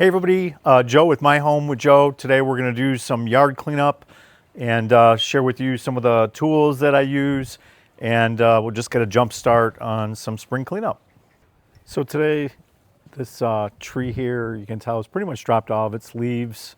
Hey everybody, Joe with My Home with Joe. Today we're going to do some yard cleanup and share with you some of the tools that I use, and we'll just get a jump start on some spring cleanup. So today, this tree here, you can tell, is pretty much dropped all of its leaves.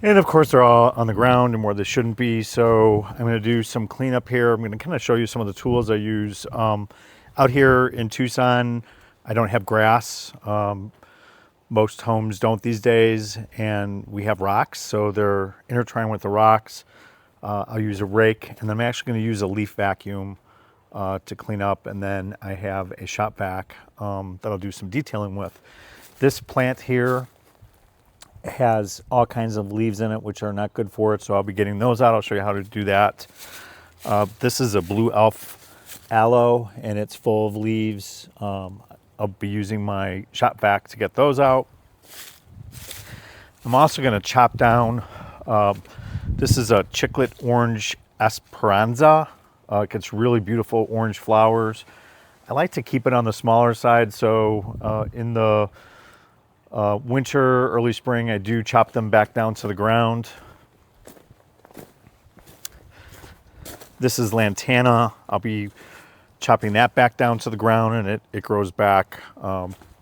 And of course they're all on the ground and where they shouldn't be. So I'm going to do some cleanup here. I'm going to kind of show you some of the tools I use. Out here in Tucson, I don't have grass. Most homes don't these days, and we have rocks, so they're intertwined with the rocks. I'll use a rake, and then I'm actually going to use a leaf vacuum to clean up, and then I have a shop vac that I'll do some detailing with. This plant here has all kinds of leaves in it, which are not good for it, so I'll be getting those out. I'll show you how to do that. This is a blue elf aloe, and it's full of leaves. I'll be using my shop vac to get those out. I'm also going to chop down, this is a chiclet orange esperanza. It gets really beautiful orange flowers. I like to keep it on the smaller side, so in the winter, early spring, I do chop them back down to the ground. This is lantana. I'll be chopping that back down to the ground, and it grows back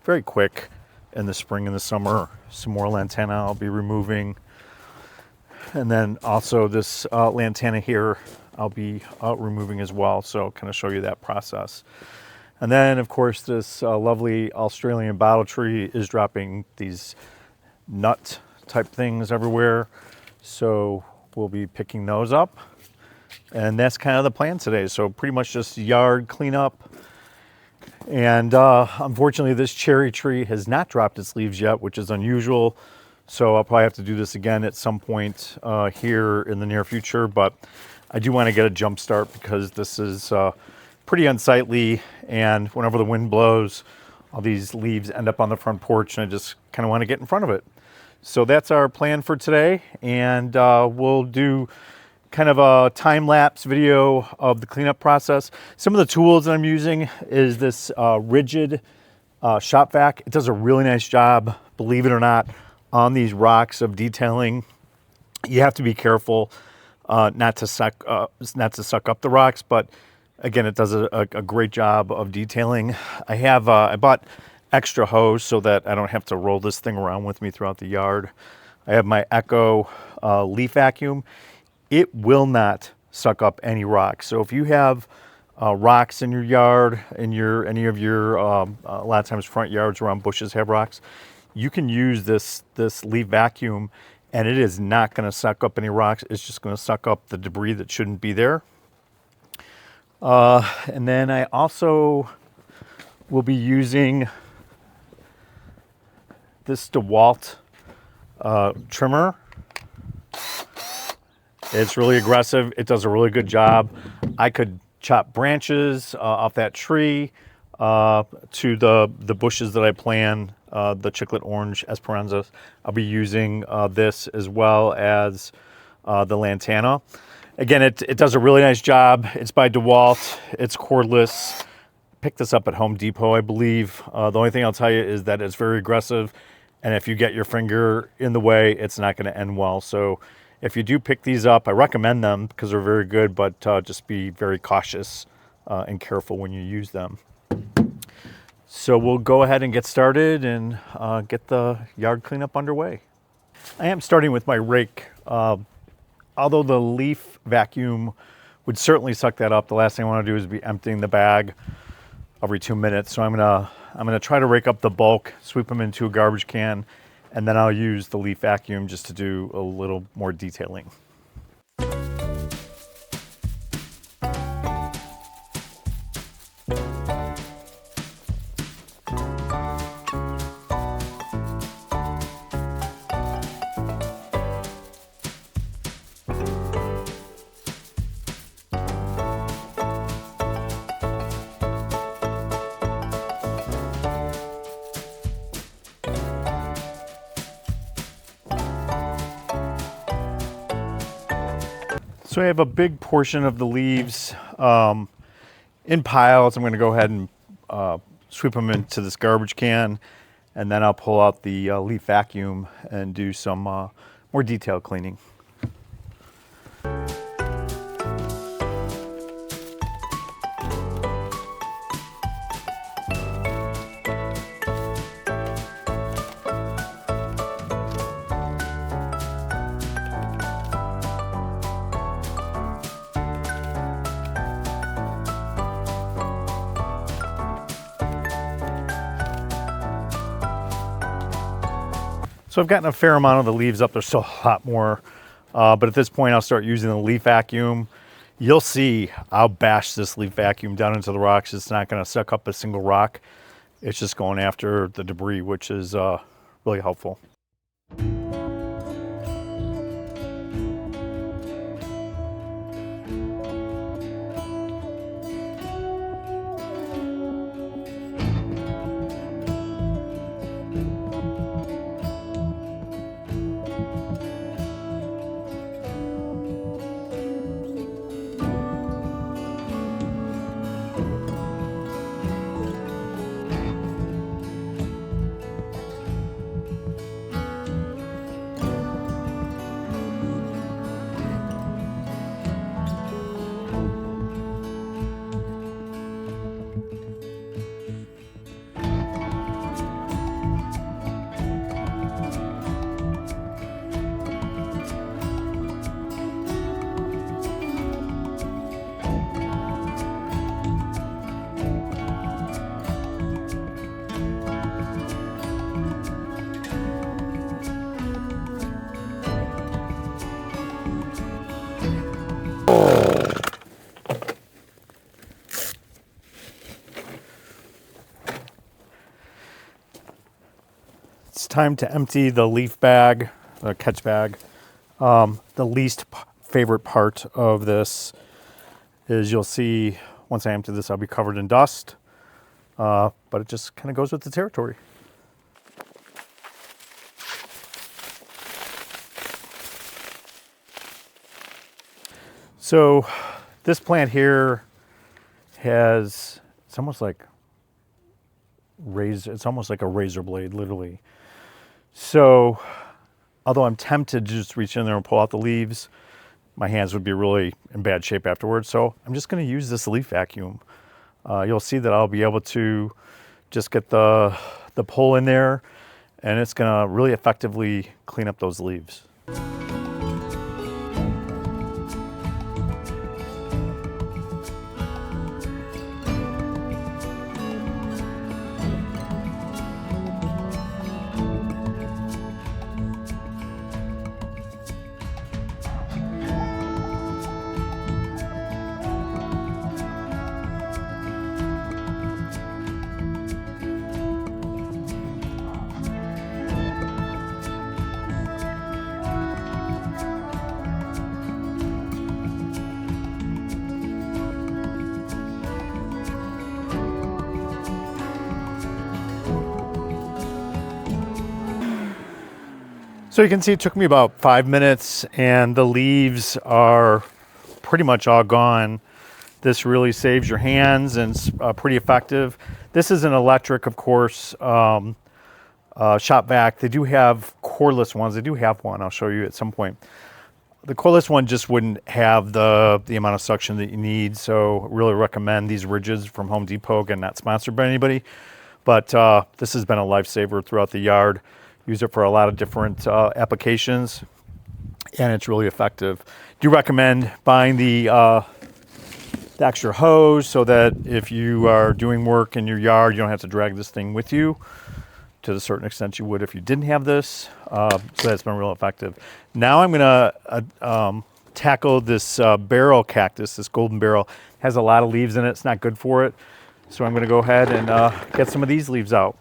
very quick in the spring and the summer. Some more lantana I'll be removing. And then also this lantana here I'll be removing as well, so kind of show you that process. And then of course this lovely Australian bottle tree is dropping these nut type things everywhere, so we'll be picking those up. And that's kind of the plan today. So pretty much just yard cleanup. And unfortunately, this cherry tree has not dropped its leaves yet, which is unusual. So I'll probably have to do this again at some point here in the near future. But I do want to get a jump start because this is pretty unsightly. And whenever the wind blows, all these leaves end up on the front porch, and I just kind of want to get in front of it. So that's our plan for today. And we'll do kind of a time-lapse video of the cleanup process. Some of the tools that I'm using is this rigid shop vac. It does a really nice job, believe it or not, on these rocks of detailing. You have to be careful not to suck up the rocks, but again, it does a great job of detailing. I bought extra hose so that I don't have to roll this thing around with me throughout the yard. I have my Echo leaf vacuum. It will not suck up any rocks. So if you have rocks in your yard, any of your, a lot of times front yards around bushes have rocks, you can use this leaf vacuum, and it is not going to suck up any rocks. It's just going to suck up the debris that shouldn't be there. And then I also will be using this DeWalt trimmer. It's really aggressive. It does a really good job. I could chop branches off that tree to the bushes that I plan, the chiclet orange esperanza. I'll be using this as well as the lantana. Again, it does a really nice job. It's by DeWalt. It's cordless. Picked this up at Home Depot, I believe. The only thing I'll tell you is that it's very aggressive, and if you get your finger in the way, it's not going to end well. So if you do pick these up, I recommend them because they're very good, but just be very cautious and careful when you use them. So we'll go ahead and get started and get the yard cleanup underway. I am starting with my rake. Although the leaf vacuum would certainly suck that up, the last thing I want to do is be emptying the bag every 2 minutes. So I'm gonna try to rake up the bulk, sweep them into a garbage can, and then I'll use the leaf vacuum just to do a little more detailing. So I have a big portion of the leaves in piles. I'm going to go ahead and sweep them into this garbage can. and then I'll pull out the leaf vacuum and do some more detailed cleaning. So I've gotten a fair amount of the leaves up. There's still a lot more, but at this point I'll start using the leaf vacuum. You'll see I'll bash this leaf vacuum down into the rocks. It's not going to suck up a single rock. It's just going after the debris, which is really helpful. It's time to empty the leaf bag, the catch bag. The least favorite part of this is you'll see once I empty this, I'll be covered in dust, but it just kind of goes with the territory. So this plant here has, it's almost like a razor blade, literally. So although I'm tempted to just reach in there and pull out the leaves, my hands would be really in bad shape afterwards. So I'm just going to use this leaf vacuum. You'll see that I'll be able to just get the pull in there, and it's going to really effectively clean up those leaves. So you can see it took me about 5 minutes and the leaves are pretty much all gone. This really saves your hands and it's pretty effective. This is an electric, of course, shop vac. They do have cordless ones. They do have one. I'll show you at some point. The cordless one just wouldn't have the amount of suction that you need. So really recommend these Ridges from Home Depot. Again, not sponsored by anybody, but this has been a lifesaver throughout the yard. Use it for a lot of different applications, and it's really effective. Do recommend buying the extra hose so that if you are doing work in your yard, you don't have to drag this thing with you to the certain extent you would if you didn't have this. So that's been real effective. Now I'm gonna tackle this barrel cactus, this golden barrel. It has a lot of leaves in it. It's not good for it. So I'm gonna go ahead and get some of these leaves out.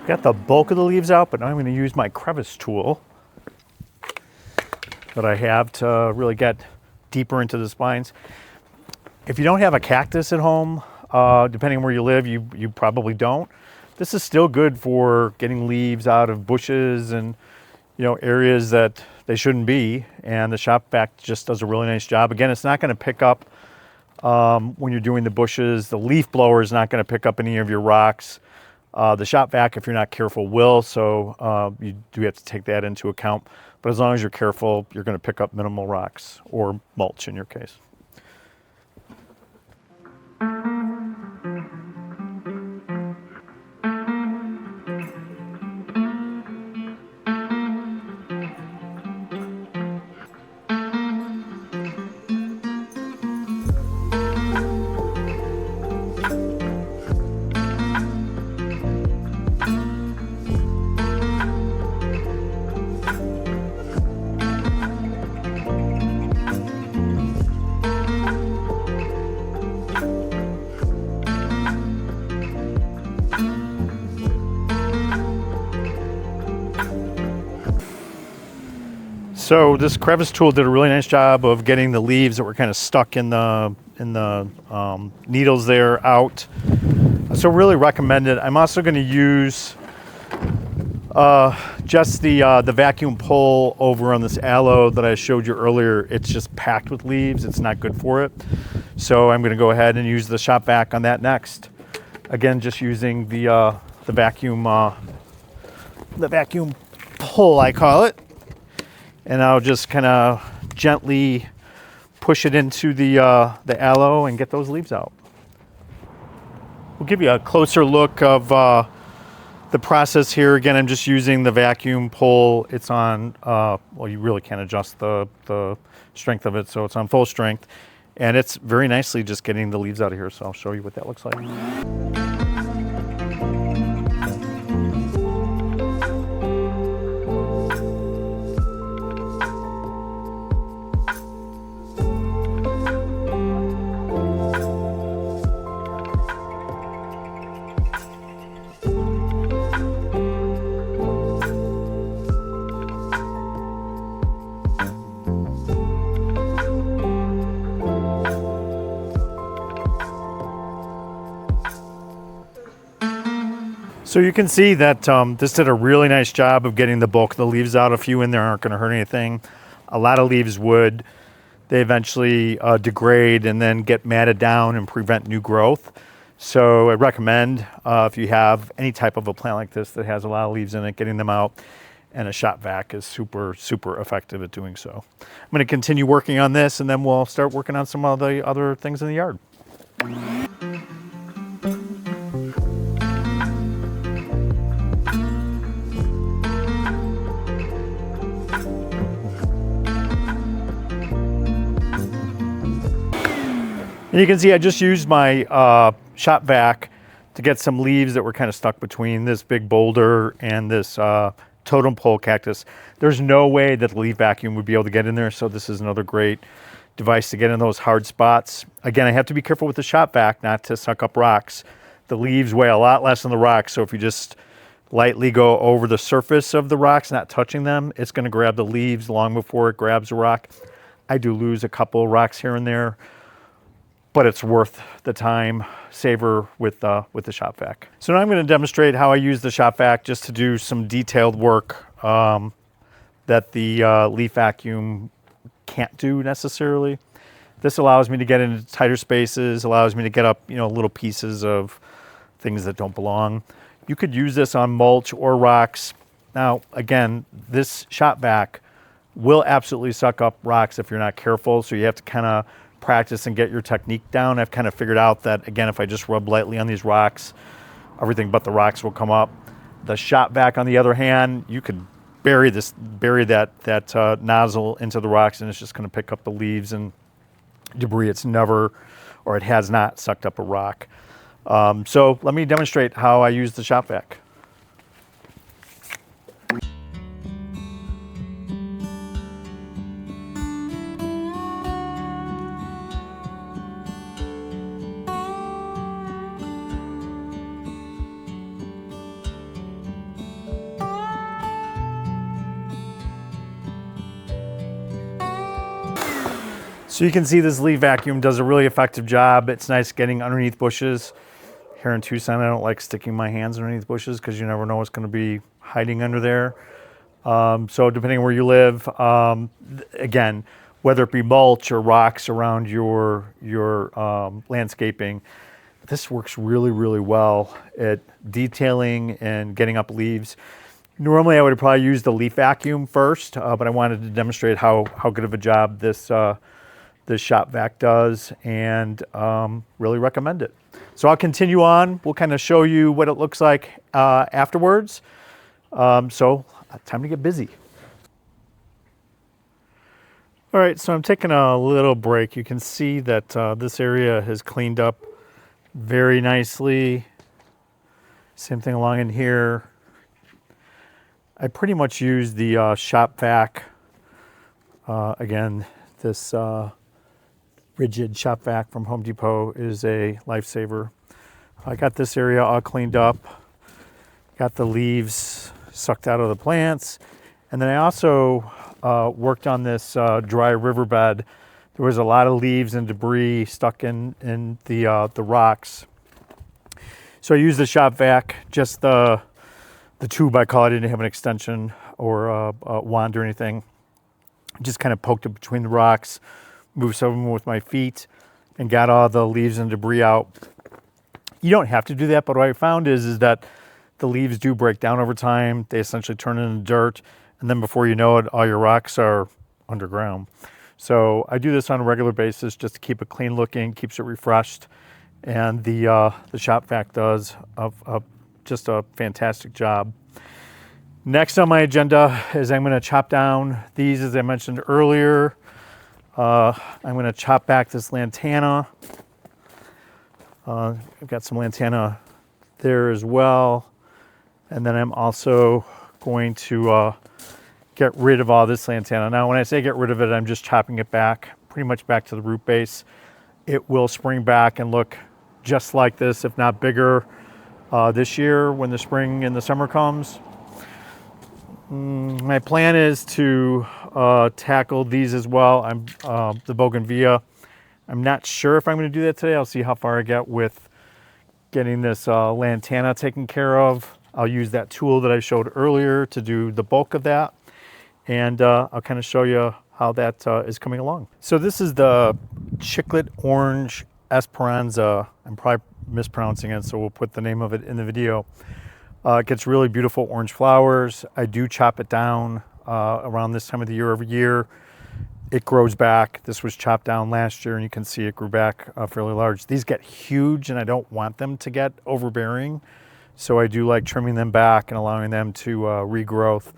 Got the bulk of the leaves out, but now I'm going to use my crevice tool that I have to really get deeper into the spines. If you don't have a cactus at home, depending on where you live, you probably don't. This is still good for getting leaves out of bushes and areas that they shouldn't be. And the shop vac just does a really nice job. Again, it's not going to pick up when you're doing the bushes. The leaf blower is not going to pick up any of your rocks. The shop vac, if you're not careful, will. So you do have to take that into account. But as long as you're careful, you're going to pick up minimal rocks or mulch in your case. So this crevice tool did a really nice job of getting the leaves that were kind of stuck in the needles there out. So really recommend it. I'm also going to use just the vacuum pull over on this aloe that I showed you earlier. It's just packed with leaves. It's not good for it. So I'm going to go ahead and use the shop vac on that next. Again, just using the vacuum pull, I call it. And I'll just kind of gently push it into the aloe and get those leaves out. We'll give you a closer look of the process here. Again, I'm just using the vacuum pull. It's on, well, you really can't adjust the strength of it, so it's on full strength. And it's very nicely just getting the leaves out of here, so I'll show you what that looks like. So you can see that this did a really nice job of getting the bulk of the leaves out. A few in there aren't going to hurt anything. A lot of leaves would. They eventually degrade and then get matted down and prevent new growth. So I recommend if you have any type of a plant like this that has a lot of leaves in it, getting them out. And a shop vac is super, super effective at doing so. I'm going to continue working on this, and then we'll start working on some of the other things in the yard. And you can see I just used my shop vac to get some leaves that were kind of stuck between this big boulder and this totem pole cactus. There's no way that the leaf vacuum would be able to get in there, so this is another great device to get in those hard spots. Again, I have to be careful with the shop vac not to suck up rocks. The leaves weigh a lot less than the rocks, so if you just lightly go over the surface of the rocks, not touching them, it's going to grab the leaves long before it grabs a rock. I do lose a couple of rocks here and there, but it's worth the time saver with the shop vac. So now I'm going to demonstrate how I use the shop vac just to do some detailed work that the leaf vacuum can't do necessarily. This allows me to get into tighter spaces, allows me to get up, little pieces of things that don't belong. You could use this on mulch or rocks. Now, again, this shop vac will absolutely suck up rocks if you're not careful, so you have to kind of practice and get your technique down. I've kind of figured out that, again, if I just rub lightly on these rocks, everything but the rocks will come up. The shop vac, on the other hand, you could bury that nozzle into the rocks, and it's just going to pick up the leaves and debris. It's never, or it has not, sucked up a rock. So let me demonstrate how I use the shop vac. So you can see this leaf vacuum does a really effective job. It's nice getting underneath bushes. Here in Tucson, I don't like sticking my hands underneath bushes because you never know what's going to be hiding under there. So depending on where you live, again, whether it be mulch or rocks around your landscaping, this works really, really well at detailing and getting up leaves. Normally, I would probably use the leaf vacuum first, but I wanted to demonstrate how good of a job this shop vac does, and really recommend it. So I'll continue on. We'll kind of show you what it looks like afterwards. So time to get busy. All right, so I'm taking a little break. You can see that this area has cleaned up very nicely. Same thing along in here. I pretty much use the shop vac. Again, this rigid shop vac from Home Depot is a lifesaver. I got this area all cleaned up. Got the leaves sucked out of the plants. And then I also worked on this dry riverbed. There was a lot of leaves and debris stuck in the rocks. So I used the shop vac, just the tube I call it. I didn't have an extension or a wand or anything. Just kind of poked it between the rocks, moved some of them with my feet, and got all the leaves and debris out. You don't have to do that, but what I found is that the leaves do break down over time. They essentially turn into dirt, and then before you know it, all your rocks are underground. So I do this on a regular basis just to keep it clean looking, keeps it refreshed, and the shop vac does just a fantastic job. Next on my agenda is I'm going to chop down these, as I mentioned earlier. I'm going to chop back this lantana. I've got some lantana there as well. And then I'm also going to get rid of all this lantana. Now, when I say get rid of it, I'm just chopping it back, pretty much back to the root base. It will spring back and look just like this, if not bigger, this year when the spring and the summer comes. My plan is to tackle these as well. The bougainvillea. I'm not sure if I'm going to do that today. I'll see how far I get with getting this lantana taken care of. I'll use that tool that I showed earlier to do the bulk of that. And I'll kind of show you how that is coming along. So this is the chiclet orange Esperanza. I'm probably mispronouncing it, so we'll put the name of it in the video. It gets really beautiful orange flowers. I do chop it down around this time of the year every year. It grows back. This was chopped down last year, and you can see it grew back fairly large. These get huge, and I don't want them to get overbearing. So I do like trimming them back and allowing them to regrowth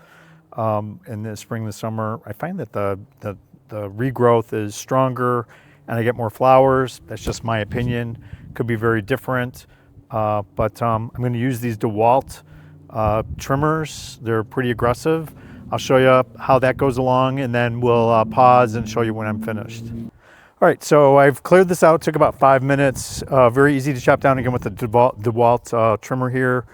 in the spring and the summer. I find that the regrowth is stronger and I get more flowers. That's just my opinion. Could be very different. But I'm going to use these DeWalt trimmers. They're pretty aggressive. I'll show you how that goes along, and then we'll pause and show you when I'm finished. All right, so I've cleared this out. Took about 5 minutes. Very easy to chop down again with the DeWalt trimmer here.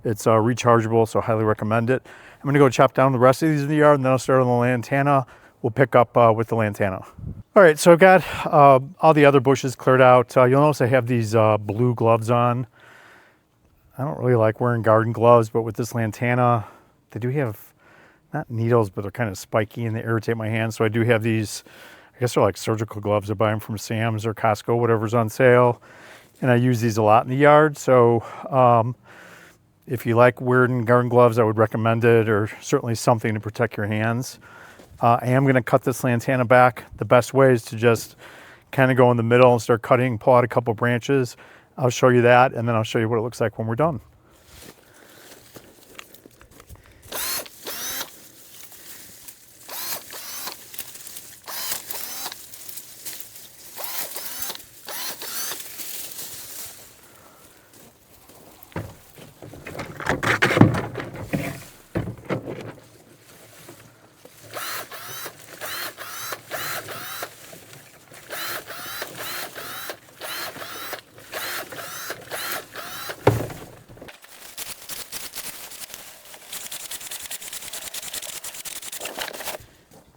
It's rechargeable, so highly recommend it. I'm going to go chop down the rest of these in the yard, and then I'll start on the lantana. We'll pick up with the lantana. All right, so I've got all the other bushes cleared out. You'll notice I have these blue gloves on. I don't really like wearing garden gloves, but with this lantana, they do have, not needles, but they're kind of spiky and they irritate my hands. So I do have these, I guess they're like surgical gloves. I buy them from Sam's or Costco, whatever's on sale. And I use these a lot in the yard. So if you like wearing garden gloves, I would recommend it, or certainly something to protect your hands. I am going to cut this lantana back. The best way is to just kind of go in the middle and start cutting, pull out a couple branches. I'll show you that, and then I'll show you what it looks like when we're done.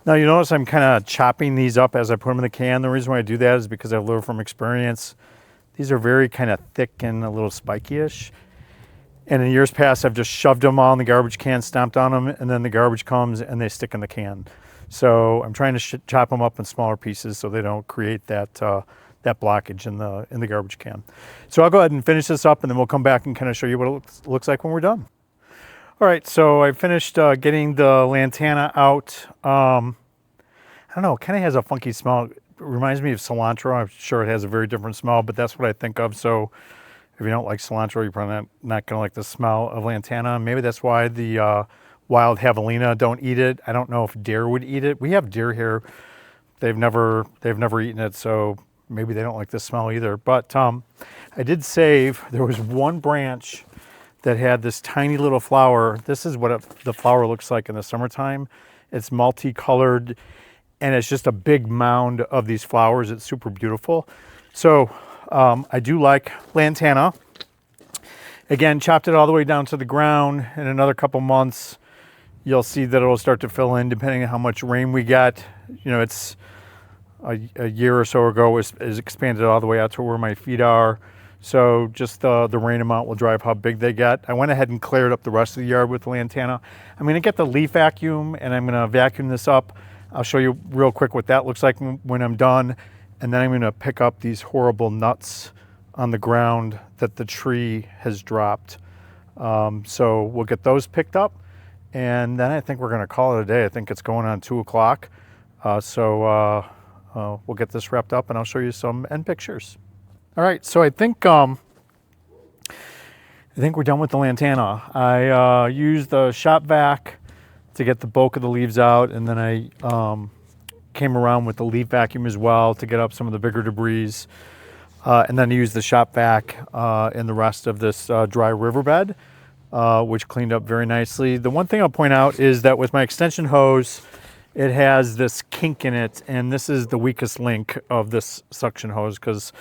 Now you notice I'm kind of chopping these up as I put them in the can. The reason why I do that is because I've learned from experience. These are very kind of thick and a little spiky-ish. And in years past, I've just shoved them all in the garbage can, stomped on them, and then the garbage comes and they stick in the can. So I'm trying to chop them up in smaller pieces so they don't create that that blockage in the garbage can. So I'll go ahead and finish this up, and then we'll come back and kind of show you what it looks like when we're done. All right, so I finished getting the lantana out. I don't know, it kind of has a funky smell. It reminds me of cilantro. I'm sure it has a very different smell, but that's what I think of. So if you don't like cilantro, you're probably not going to like the smell of lantana. Maybe that's why the wild javelina don't eat it. I don't know if deer would eat it. We have deer here. They've never eaten it, so maybe they don't like the smell either. But I did save, there was one branch that had this tiny little flower. This is what the flower looks like in the summertime. It's multicolored, and it's just a big mound of these flowers. It's super beautiful. So I do like lantana. Again, chopped it all the way down to the ground. In another couple months, you'll see that it'll start to fill in depending on how much rain we get. You know, it's a year or so ago is expanded all the way out to where my feet are. So just the rain amount will drive how big they get. I went ahead and cleared up the rest of the yard with the lantana. I'm gonna get the leaf vacuum and I'm gonna vacuum this up. I'll show you real quick what that looks like when I'm done. And then I'm gonna pick up these horrible nuts on the ground that the tree has dropped. So we'll get those picked up. And then I think we're gonna call it a day. I think it's going on 2 o'clock. We'll get this wrapped up and I'll show you some end pictures. All right, so I think we're done with the lantana. I used the shop vac to get the bulk of the leaves out, and then I came around with the leaf vacuum as well to get up some of the bigger debris. And then I used the shop vac in the rest of this dry riverbed, which cleaned up very nicely. The one thing I'll point out is that with my extension hose, it has this kink in it, and this is the weakest link of this suction hose because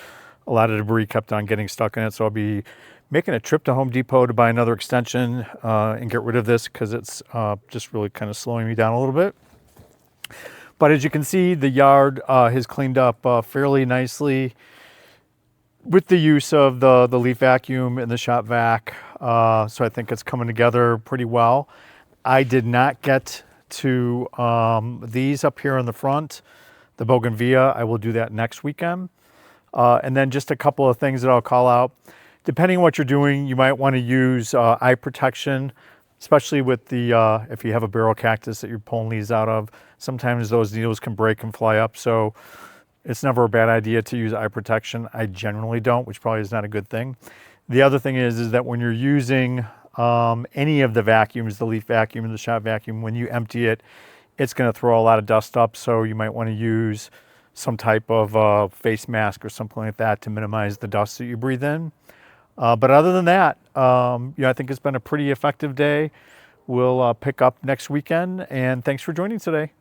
a lot of debris kept on getting stuck in it. So I'll be making a trip to Home Depot to buy another extension and get rid of this because it's just really kind of slowing me down a little bit. But as you can see, the yard has cleaned up fairly nicely with the use of the leaf vacuum and the shop vac. So I think it's coming together pretty well. I did not get to these up here in the front, the bougainvillea. I will do that next weekend. And then just a couple of things that I'll call out. Depending on what you're doing, you might want to use eye protection, especially with the if you have a barrel cactus that you're pulling leaves out of. Sometimes those needles can break and fly up, so it's never a bad idea to use eye protection. I generally don't, which probably is not a good thing. The other thing is that when you're using any of the vacuums, the leaf vacuum and the shop vacuum, when you empty it, it's going to throw a lot of dust up, so you might want to use some type of face mask or something like that to minimize the dust that you breathe in. But other than that, I think it's been a pretty effective day. We'll pick up next weekend, and thanks for joining today.